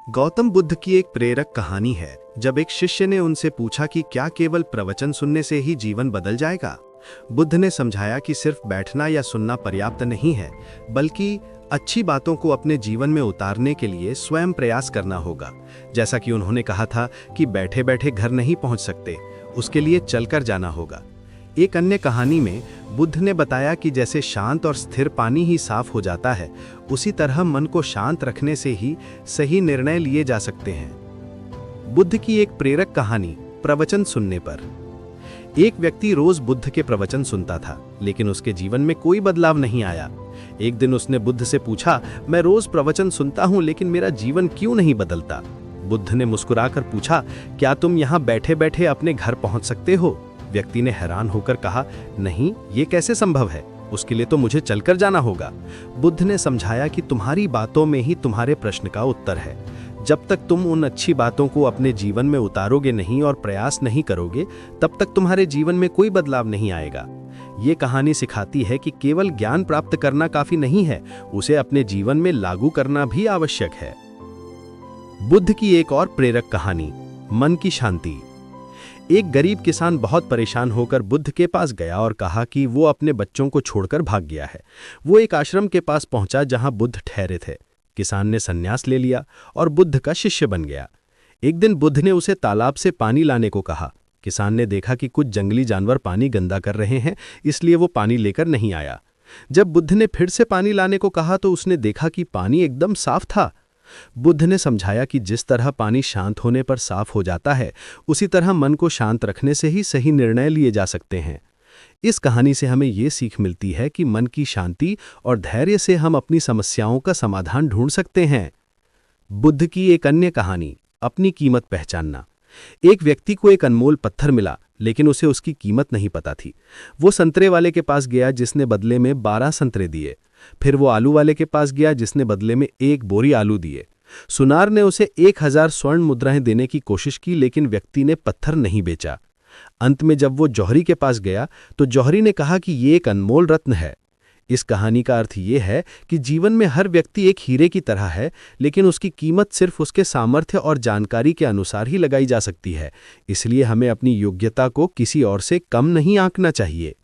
गौतम बुद्ध की एक प्रेरक कहानी है जब एक शिष्य ने उनसे पूछा कि क्या केवल प्रवचन सुनने से ही जीवन बदल जाएगा। बुद्ध ने समझाया कि सिर्फ बैठना या सुनना पर्याप्त नहीं है, बल्कि अच्छी बातों को अपने जीवन में उतारने के लिए स्वयं प्रयास करना होगा। जैसा कि उन्होंने कहा था कि बैठे बैठे घर नहीं पहुंच सकते, उसके लिए चलकर जाना होगा। एक अन्य कहानी में बुद्ध ने बताया कि जैसे शांत और स्थिर पानी ही साफ हो जाता है, उसी तरह मन को शांत रखने से ही सही निर्णय लिए जा सकते हैं। बुद्ध की एक प्रेरक कहानी प्रवचन सुनने पर। एक व्यक्ति रोज बुद्ध के प्रवचन सुनता था, लेकिन उसके जीवन में कोई बदलाव नहीं आया। एक दिन उसने बुद्ध से पूछा, मैं रोज प्रवचन सुनता हूं लेकिन मेरा जीवन क्यों नहीं बदलता? बुद्ध ने मुस्कुराकर पूछा, क्या तुम यहाँ बैठे बैठे अपने घर पहुंच सकते हो? व्यक्ति ने हैरान होकर कहा, नहीं, ये कैसे संभव है? उसके लिए तो मुझे चलकर जाना होगा। बुद्ध ने समझाया कि तुम्हारी बातों में ही तुम्हारे प्रश्न का उत्तर है। जब तक तुम उन अच्छी बातों को अपने जीवन में उतारोगे नहीं और प्रयास नहीं करोगे, तब तक तुम्हारे जीवन में कोई बदलाव नहीं आएगा। ये कहानी सिखाती है कि केवल ज्ञान प्राप्त करना काफी नहीं है, उसे अपने जीवन में लागू करना भी आवश्यक है। बुद्ध की एक और प्रेरक कहानी, मन की शांति। एक गरीब किसान बहुत परेशान होकर बुद्ध के पास गया और कहा कि वो अपने बच्चों को छोड़कर भाग गया है। वो एक आश्रम के पास पहुंचा जहां बुद्ध ठहरे थे। किसान ने संन्यास ले लिया और बुद्ध का शिष्य बन गया। एक दिन बुद्ध ने उसे तालाब से पानी लाने को कहा। किसान ने देखा कि कुछ जंगली जानवर पानी गंदा कर रहे हैं, इसलिए वो पानी लेकर नहीं आया। जब बुद्ध ने फिर से पानी लाने को कहा तो उसने देखा कि पानी एकदम साफ था। बुद्ध ने समझाया कि जिस तरह पानी शांत होने पर साफ हो जाता है, उसी तरह मन को शांत रखने से ही सही निर्णय लिए जा सकते हैं। इस कहानी से हमें ये सीख मिलती है कि मन की शांति और धैर्य से हम अपनी समस्याओं का समाधान ढूंढ सकते हैं। बुद्ध की एक अन्य कहानी, अपनी कीमत पहचानना। एक व्यक्ति को एक अनमोल पत्थर मिला, लेकिन उसे उसकी कीमत नहीं पता थी। वो संतरे वाले के पास गया जिसने बदले में 12 संतरे दिए। फिर वो आलू वाले के पास गया जिसने बदले में 1 बोरी आलू दिए। सुनार ने उसे 1000 स्वर्ण मुद्राएं देने की कोशिश की, लेकिन व्यक्ति ने पत्थर नहीं बेचा। अंत में जब वो जौहरी के पास गया तो जौहरी ने कहा कि ये एक अनमोल रत्न है। इस कहानी का अर्थ ये है कि जीवन में हर व्यक्ति एक हीरे की तरह है, लेकिन उसकी कीमत सिर्फ उसके सामर्थ्य और जानकारी के अनुसार ही लगाई जा सकती है। इसलिए हमें अपनी योग्यता को किसी और से कम नहीं आंकना चाहिए।